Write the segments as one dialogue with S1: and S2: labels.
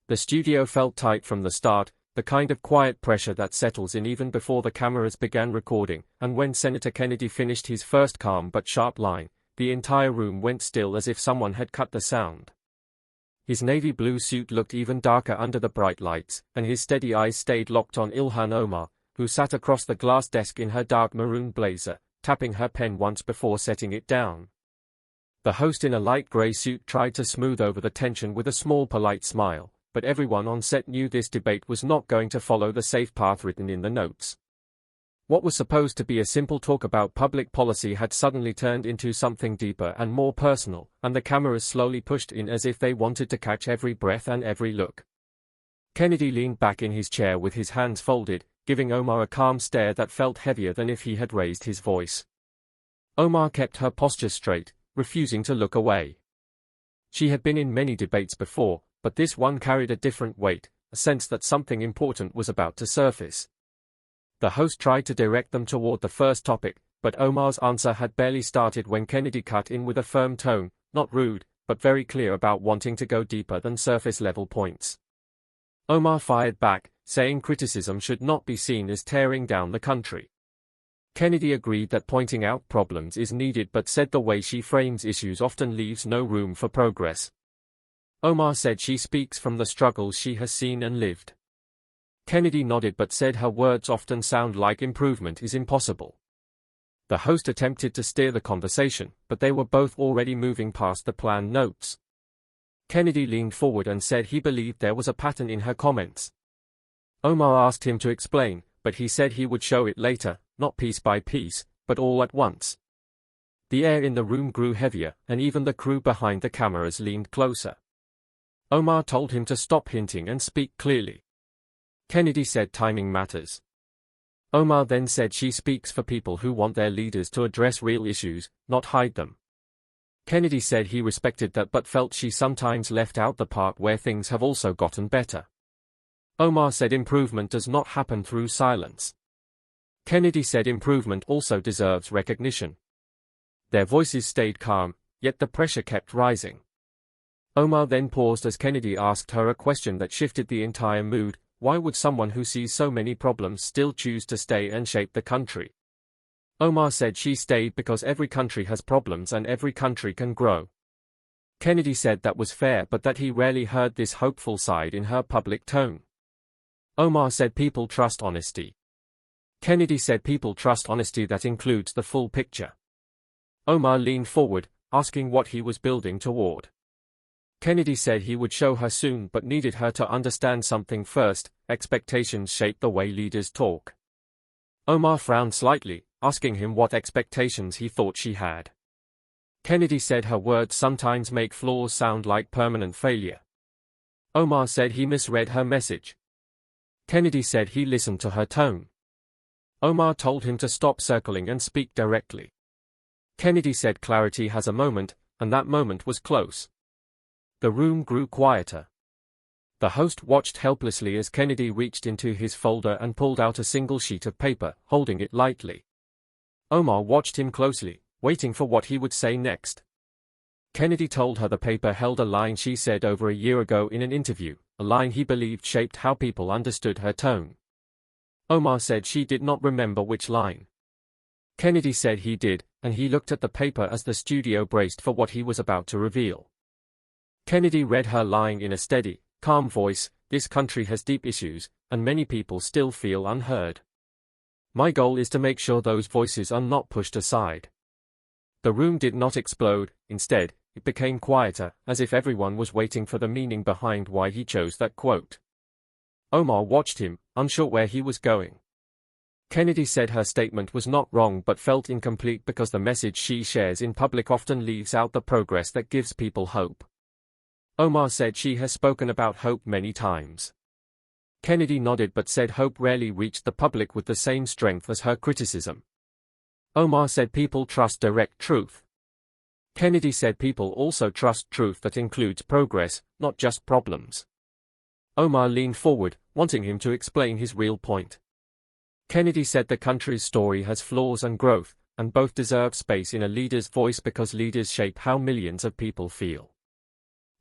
S1: The studio felt tight from the start, the kind of quiet pressure that settles in even before the cameras began recording, and when Senator Kennedy finished his first calm but sharp line, the entire room went still as if someone had cut the sound. His navy blue suit looked even darker under the bright lights, and his steady eyes stayed locked on Ilhan Omar, who sat across the glass desk in her dark maroon blazer, tapping her pen once before setting it down. The host in a light gray suit tried to smooth over the tension with a small polite smile, but everyone on set knew this debate was not going to follow the safe path written in the notes. What was supposed to be a simple talk about public policy had suddenly turned into something deeper and more personal, and the cameras slowly pushed in as if they wanted to catch every breath and every look. Kennedy leaned back in his chair with his hands folded, giving Omar a calm stare that felt heavier than if he had raised his voice. Omar kept her posture straight, refusing to look away. She had been in many debates before, but this one carried a different weight, a sense that something important was about to surface. The host tried to direct them toward the first topic, but Omar's answer had barely started when Kennedy cut in with a firm tone, not rude, but very clear about wanting to go deeper than surface-level points. Omar fired back, saying criticism should not be seen as tearing down the country. Kennedy agreed that pointing out problems is needed but said the way she frames issues often leaves no room for progress. Omar said she speaks from the struggles she has seen and lived. Kennedy nodded but said her words often sound like improvement is impossible. The host attempted to steer the conversation, but they were both already moving past the planned notes. Kennedy leaned forward and said he believed there was a pattern in her comments. Omar asked him to explain, but he said he would show it later, not piece by piece, but all at once. The air in the room grew heavier, and even the crew behind the cameras leaned closer. Omar told him to stop hinting and speak clearly. Kennedy said timing matters. Omar then said she speaks for people who want their leaders to address real issues, not hide them. Kennedy said he respected that but felt she sometimes left out the part where things have also gotten better. Omar said improvement does not happen through silence. Kennedy said improvement also deserves recognition. Their voices stayed calm, yet the pressure kept rising. Omar then paused as Kennedy asked her a question that shifted the entire mood. Why would someone who sees so many problems still choose to stay and shape the country? Omar said she stayed because every country has problems and every country can grow. Kennedy said that was fair but that he rarely heard this hopeful side in her public tone. Omar said people trust honesty. Kennedy said people trust honesty that includes the full picture. Omar leaned forward, asking what he was building toward. Kennedy said he would show her soon but needed her to understand something first. Expectations shape the way leaders talk. Omar frowned slightly, asking him what expectations he thought she had. Kennedy said her words sometimes make flaws sound like permanent failure. Omar said he misread her message. Kennedy said he listened to her tone. Omar told him to stop circling and speak directly. Kennedy said clarity has a moment, and that moment was close. The room grew quieter. The host watched helplessly as Kennedy reached into his folder and pulled out a single sheet of paper, holding it lightly. Omar watched him closely, waiting for what he would say next. Kennedy told her the paper held a line she said over a year ago in an interview, a line he believed shaped how people understood her tone. Omar said she did not remember which line. Kennedy said he did, and he looked at the paper as the studio braced for what he was about to reveal. Kennedy read her line in a steady, calm voice. This country has deep issues, and many people still feel unheard. My goal is to make sure those voices are not pushed aside. The room did not explode, instead, it became quieter, as if everyone was waiting for the meaning behind why he chose that quote. Omar watched him, unsure where he was going. Kennedy said her statement was not wrong but felt incomplete because the message she shares in public often leaves out the progress that gives people hope. Omar said she has spoken about hope many times. Kennedy nodded but said hope rarely reached the public with the same strength as her criticism. Omar said people trust direct truth. Kennedy said people also trust truth that includes progress, not just problems. Omar leaned forward, wanting him to explain his real point. Kennedy said the country's story has flaws and growth, and both deserve space in a leader's voice because leaders shape how millions of people feel.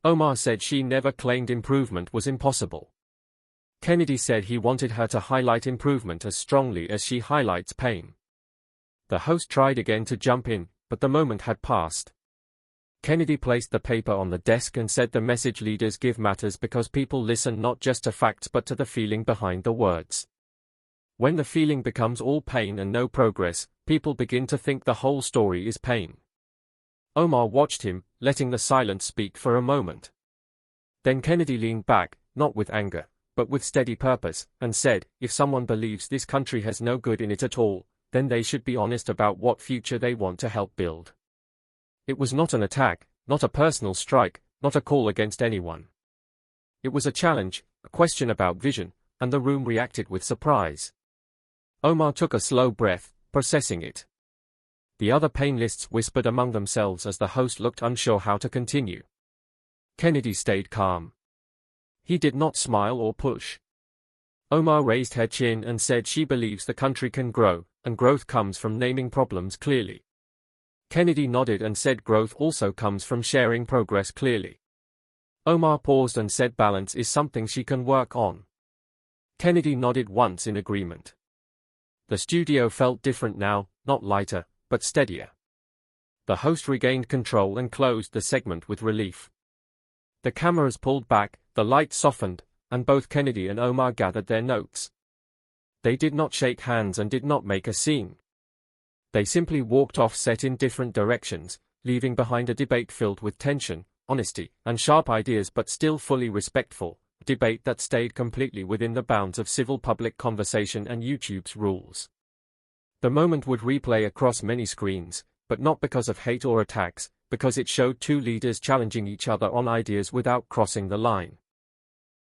S1: Omar said she never claimed improvement was impossible. Kennedy said he wanted her to highlight improvement as strongly as she highlights pain. The host tried again to jump in, but the moment had passed. Kennedy placed the paper on the desk and said the message leaders give matters because people listen not just to facts but to the feeling behind the words. When the feeling becomes all pain and no progress, people begin to think the whole story is pain. Omar watched him, letting the silence speak for a moment. Then Kennedy leaned back, not with anger, but with steady purpose, and said, if someone believes this country has no good in it at all, then they should be honest about what future they want to help build. It was not an attack, not a personal strike, not a call against anyone. It was a challenge, a question about vision, and the room reacted with surprise. Omar took a slow breath, processing it. The other panelists whispered among themselves as the host looked unsure how to continue. Kennedy stayed calm. He did not smile or push. Omar raised her chin and said she believes the country can grow, and growth comes from naming problems clearly. Kennedy nodded and said growth also comes from sharing progress clearly. Omar paused and said balance is something she can work on. Kennedy nodded once in agreement. The studio felt different now, not lighter, but steadier. The host regained control and closed the segment with relief. The cameras pulled back, the lights softened, and both Kennedy and Omar gathered their notes. They did not shake hands and did not make a scene. They simply walked off set in different directions, leaving behind a debate filled with tension, honesty, and sharp ideas but still fully respectful, a debate that stayed completely within the bounds of civil public conversation and YouTube's rules. The moment would replay across many screens, but not because of hate or attacks, because it showed two leaders challenging each other on ideas without crossing the line.